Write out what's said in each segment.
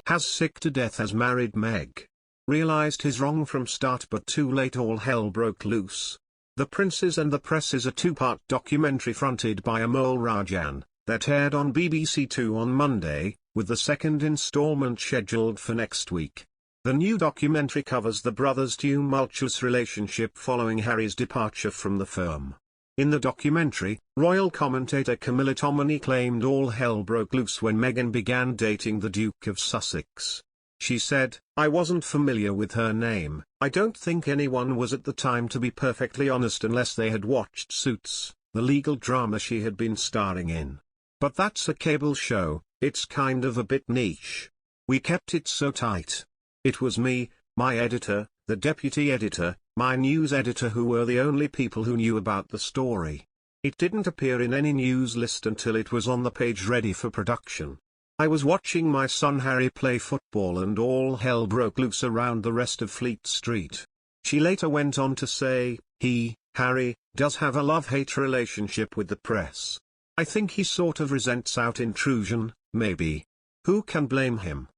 Has sick to death as married Meg. Realized his wrong from start but too late, all hell broke loose. The Princes and the Press is a two-part documentary fronted by Amol Rajan, that aired on BBC Two on Monday, with the second instalment scheduled for next week. The new documentary covers the brothers' tumultuous relationship following Harry's departure from the firm. In the documentary, royal commentator Camilla Tominey claimed all hell broke loose when Meghan began dating the Duke of Sussex. She said, "I wasn't familiar with her name. I don't think anyone was at the time, to be perfectly honest, unless they had watched Suits, the legal drama she had been starring in. But that's a cable show, it's kind of a bit niche. We kept it so tight. It was me, my editor, the deputy editor, my news editor who were the only people who knew about the story. It didn't appear in any news list until it was on the page ready for production. I was watching my son Harry play football and all hell broke loose around the rest of Fleet Street." She later went on to say, Harry, does have a love-hate relationship with the press. I think he sort of resents out intrusion, maybe. Who can blame him?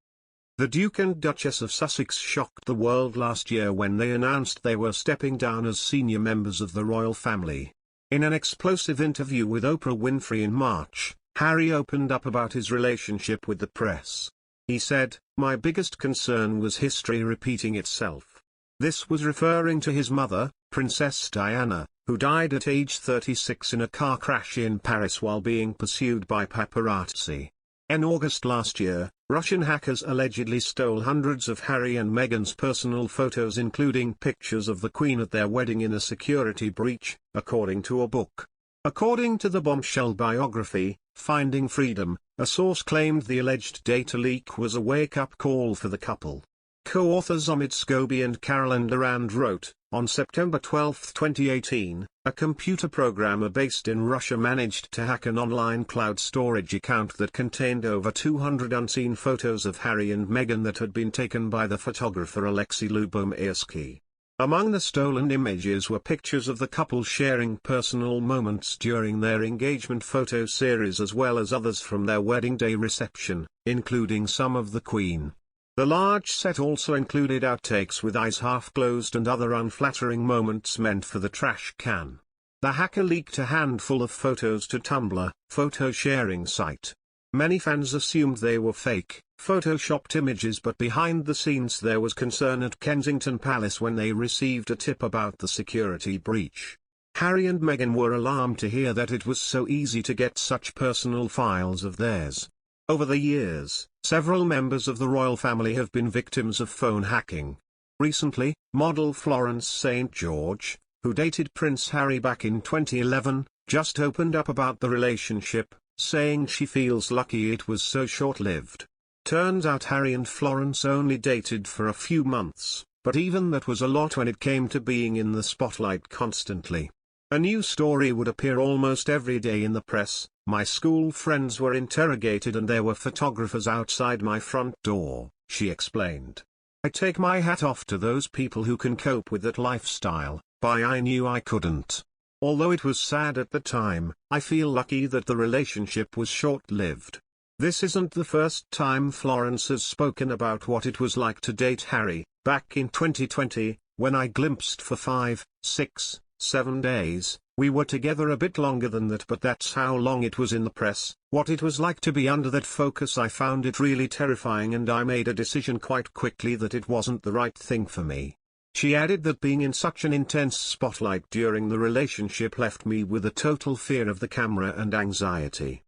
The Duke and Duchess of Sussex shocked the world last year when they announced they were stepping down as senior members of the royal family. In an explosive interview with Oprah Winfrey in March, Harry opened up about his relationship with the press. He said, "My biggest concern was history repeating itself." This was referring to his mother, Princess Diana, who died at age 36 in a car crash in Paris while being pursued by paparazzi. In August last year, Russian hackers allegedly stole hundreds of Harry and Meghan's personal photos, including pictures of the Queen at their wedding, in a security breach, according to a book. According to the bombshell biography, Finding Freedom, a source claimed the alleged data leak was a wake-up call for the couple. Co-authors Omid Scobie and Carolyn Durand wrote, on September 12, 2018, a computer programmer based in Russia managed to hack an online cloud storage account that contained over 200 unseen photos of Harry and Meghan that had been taken by the photographer Alexei Lubomirsky. Among the stolen images were pictures of the couple sharing personal moments during their engagement photo series, as well as others from their wedding day reception, including some of the Queen. The large set also included outtakes with eyes half closed and other unflattering moments meant for the trash can. The hacker leaked a handful of photos to Tumblr, photo sharing site. Many fans assumed they were fake, photoshopped images, but behind the scenes there was concern at Kensington Palace when they received a tip about the security breach. Harry and Meghan were alarmed to hear that it was so easy to get such personal files of theirs. Over the years, several members of the royal family have been victims of phone hacking. Recently, model Florence St. George, who dated Prince Harry back in 2011, just opened up about the relationship, saying she feels lucky it was so short-lived. Turns out Harry and Florence only dated for a few months, but even that was a lot when it came to being in the spotlight constantly. A new story would appear almost every day in the press. My school friends were interrogated and there were photographers outside my front door, she explained. I take my hat off to those people who can cope with that lifestyle, but I knew I couldn't. Although it was sad at the time, I feel lucky that the relationship was short-lived. This isn't the first time Florence has spoken about what it was like to date Harry. Back in 2020, when I glimpsed for 5, 6, 7 days, we were together a bit longer than that, but that's how long it was in the press. What it was like to be under that focus, I found it really terrifying, and I made a decision quite quickly that it wasn't the right thing for me. She added that being in such an intense spotlight during the relationship left me with a total fear of the camera and anxiety.